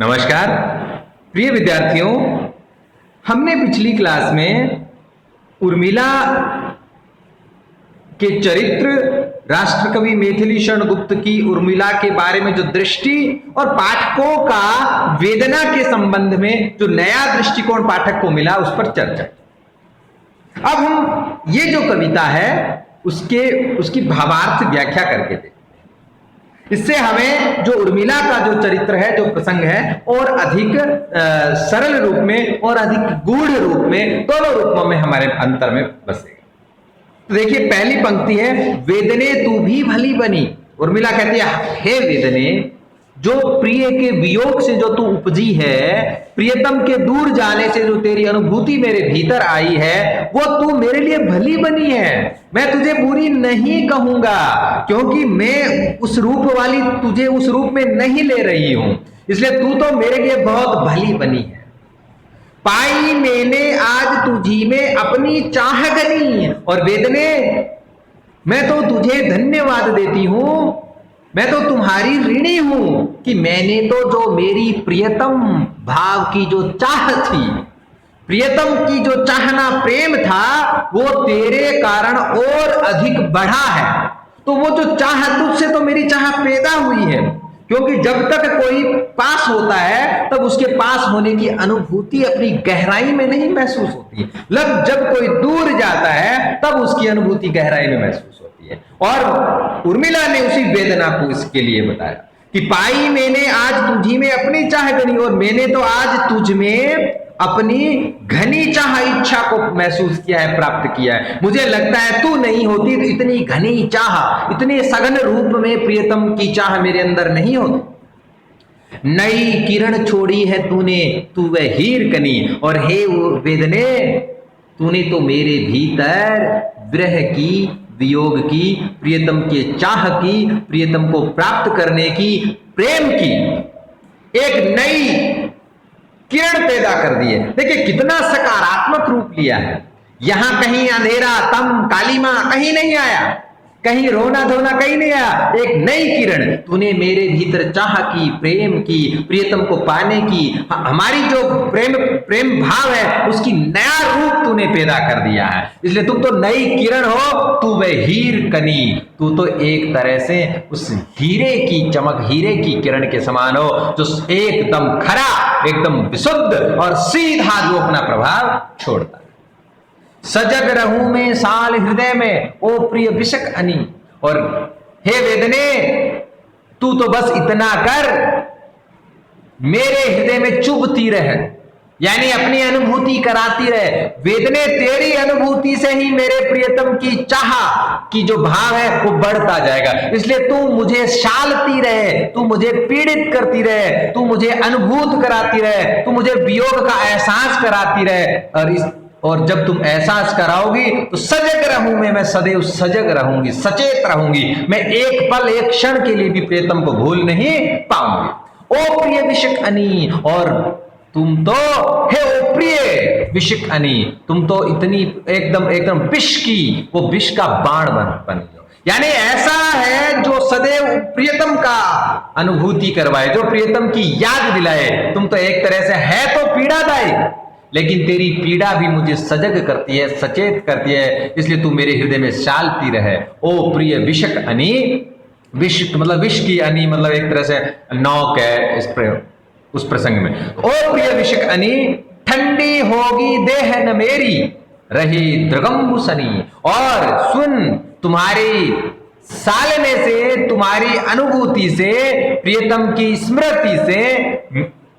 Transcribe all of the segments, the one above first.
नमस्कार प्रिय विद्यार्थियों, हमने पिछली क्लास में उर्मिला के चरित्र राष्ट्रकवि मैथिली शरण गुप्त की उर्मिला के बारे में जो दृष्टि और पाठकों का वेदना के संबंध में जो नया दृष्टिकोण पाठक को मिला उस पर चर्चा की। अब हम ये जो कविता है उसकी भावार्थ व्याख्या करके देखें। इससे हमें जो उर्मिला का जो चरित्र है, जो प्रसंग है, और अधिक सरल रूप में और अधिक गूढ़ रूप में, दोनों रूपों में हमारे अंतर में बसेगा। तो देखिए, पहली पंक्ति है, वेदने तू भी भली बनी। उर्मिला कहती है, हे वेदने, जो प्रिय के वियोग से जो तू उपजी है, प्रियतम के दूर जाने से जो तेरी अनुभूति मेरे भीतर आई है, वो तू मेरे लिए भली बनी है। मैं तुझे बुरी नहीं कहूंगा, क्योंकि मैं उस रूप वाली तुझे उस रूप में नहीं ले रही हूं, इसलिए तू तो मेरे लिए बहुत भली बनी है। पाई मैंने आज तुझी में अपनी चाह गनी, और वेदने मैं तो तुझे धन्यवाद देती हूं, मैं तो तुम्हारी ऋणी हूं कि मैंने तो जो मेरी प्रियतम भाव की जो चाह थी, प्रियतम की जो चाहना प्रेम था, वो तेरे कारण और अधिक बढ़ा है। तो वो जो चाह, तुझसे तो मेरी चाह पैदा हुई है, क्योंकि जब तक कोई पास होता है तब उसके पास होने की अनुभूति अपनी गहराई में नहीं महसूस होती है। जब कोई दूर जाता है तब उसकी अनुभूति गहराई में महसूस होती है। और उर्मिला ने उसी वेदना को इसके लिए बताया कि पाई मैंने आज तुझी में अपनी चाह गनी, और मैंने तो आज तुझ में अपनी घनी चाह इच्छा को महसूस किया है, प्राप्त किया है। मुझे लगता है तू नहीं होती तो इतनी घनी चाह, इतने सघन रूप में प्रियतम की चाह मेरे अंदर नहीं होती। नई किरण छोड़ी है तूने, तू वह हीर कनी, और हे वेदने, तूने तो मेरे भीतर विरह की, वियोग की, प्रियतम के चाह की, प्रियतम को प्राप्त करने की, प्रेम की एक नई किरण पैदा कर दी है। देखिए कितना सकारात्मक रूप लिया है। यहां कहीं अंधेरा, तम, कालीमा कहीं नहीं आया, कहीं रोना धोना कहीं नहीं आया। एक नई किरण, तूने मेरे भीतर चाह की, प्रेम की, प्रियतम को पाने की, हमारी जो प्रेम भाव है उसकी नया रूप तूने पैदा कर दिया है। इसलिए तुम तो नई किरण हो, तू वह हीर कनी, तू तो एक तरह से उस हीरे की चमक, हीरे की किरण के समान हो, जो एकदम खरा, एकदम विशुद्ध और सीधा जो अपना प्रभाव छोड़ता है। सजग रहूं मैं साल हृदय में, ओ प्रिय विशक अनी, और हे वेदने, तू तो बस इतना कर, मेरे हृदय में चुभती रहे, यानी अपनी अनुभूति कराती रहे। वेदने, तेरी अनुभूति से ही मेरे प्रियतम की चाह की जो भाव है वो बढ़ता जाएगा। इसलिए तू मुझे शालती रहे, तू मुझे पीड़ित करती रहे, तू मुझे अनुभूत कराती रहे, तू मुझे वियोग का एहसास कराती रहे। और जब तुम एहसास कराओगी तो सजग रहूं मैं सदैव सजग रहूंगी, सचेत रहूंगी। मैं एक पल, एक क्षण के लिए भी प्रियतम को भूल नहीं पाऊंगी। ओ प्रिय विशक अनी, और तुम तो, हे ओ प्रिय विशक अनी, तुम तो इतनी एकदम विष की, वो विष का बाण बन जाओ। यानी ऐसा है जो सदैव प्रियतम का अनुभूति करवाए, जो प्रियतम की याद दिलाए। तुम तो एक तरह से है तो पीड़ादायी, लेकिन तेरी पीड़ा भी मुझे सजग करती है, सचेत करती है, इसलिए तू मेरे हृदय में शालती रहे। ओ प्रिय विशक अनी, विष मतलब विष की, अनी मतलब एक तरह से नौक है उस प्रसंग में। ओ प्रिय विशक अनी, ठंडी होगी देह न मेरी, रही द्रगम्बु सनी, और सुन, तुम्हारी सालने से, तुम्हारी अनुभूति से, प्रियतम की स्मृति से,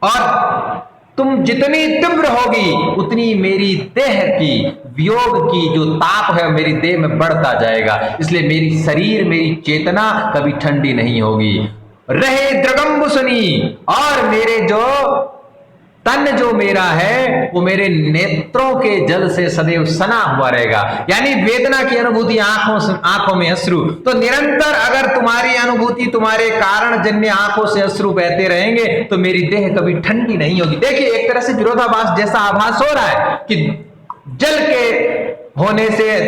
और तुम जितनी तीव्र होगी उतनी मेरी देह की, वियोग की जो ताप है मेरी देह में बढ़ता जाएगा। इसलिए मेरी शरीर, मेरी चेतना कभी ठंडी नहीं होगी। रहे द्रगम्बुसनी, और मेरे जो तन जो मेरा है वो मेरे नेत्रों के जल से सदैव सना हुआ रहेगा। यानी वेदना की अनुभूति, आंखों में अश्रु, तो निरंतर अगर तुम्हारी अनुभूति, तुम्हारे कारण जन्य आंखों से अश्रु बहते रहेंगे तो मेरी देह कभी ठंडी नहीं होगी। देखिए एक तरह से विरोधाभास जैसा आभास हो रहा है कि जल के होने से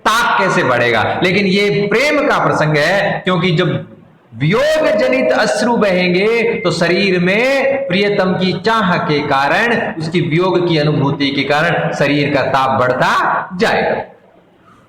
ताप कैसे बढ़ेगा, लेकिन ये प्रेम का प्रसंग है, क्योंकि जब वियोग जनित अश्रु बहेंगे तो शरीर में प्रियतम की चाह के कारण, उसकी वियोग की अनुभूति के कारण शरीर का ताप बढ़ता जाएगा।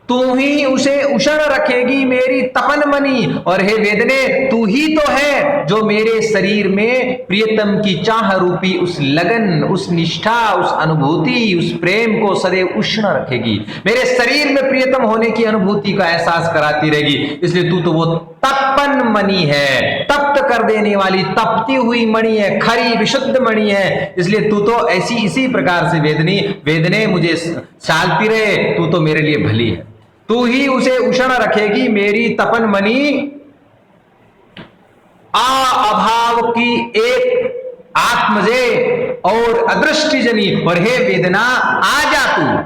तू ही उसे उष्ण रखेगी मेरी तपन मनी, और हे वेदने तू ही तो है जो मेरे शरीर में प्रियतम की चाह रूपी उस लगन, उस निष्ठा, उस अनुभूति, उस प्रेम को सदैव उष्ण रखेगी, मेरे शरीर में प्रियतम होने की अनुभूति का एहसास कराती रहेगी। इसलिए तू तो वो तपन मणि है, तप्त कर देने वाली तपती हुई मणि है, खरी विशुद्ध मणि है। इसलिए तू तो ऐसी इसी प्रकार से वेदने मुझे चालती रहे, तू तो मेरे लिए भली है। तू ही उसे उष्ण रखेगी मेरी तपन मणि, अभाव की एक आत्मजे और अदृष्टि जनी, और हे वेदना आ जा तू,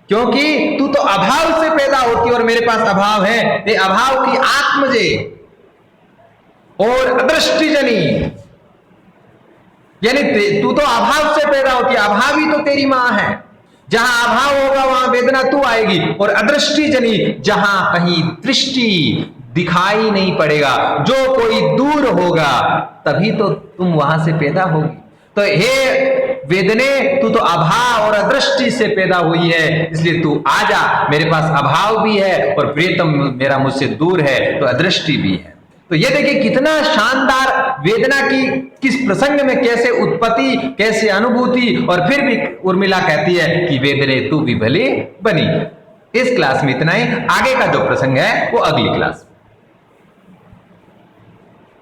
क्योंकि तू तो अभाव से पैदा होती और मेरे पास अभाव है। ये अभाव की आत्मजे और अदृष्टि जनी, यानी तू तो अभाव से पैदा होती है, अभाव ही तो तेरी मां है। जहां अभाव होगा वहां वेदना तू आएगी, और अदृष्टि जनी, जहां कहीं दृष्टि दिखाई नहीं पड़ेगा, जो कोई दूर होगा तभी तो तुम वहां से पैदा होगी। तो हे वेदने तू तो अभाव और अदृष्टि से पैदा हुई है, इसलिए तू आजा, मेरे पास अभाव भी है और प्रियतम मेरा मुझसे दूर है तो अदृष्टि भी है। तो ये देखिए कितना शानदार वेदना की किस प्रसंग में कैसे उत्पत्ति, कैसे अनुभूति, और फिर भी उर्मिला कहती है कि वेदने तू भी भले बनी। इस क्लास में इतना ही, आगे का जो प्रसंग है वो अगली क्लास।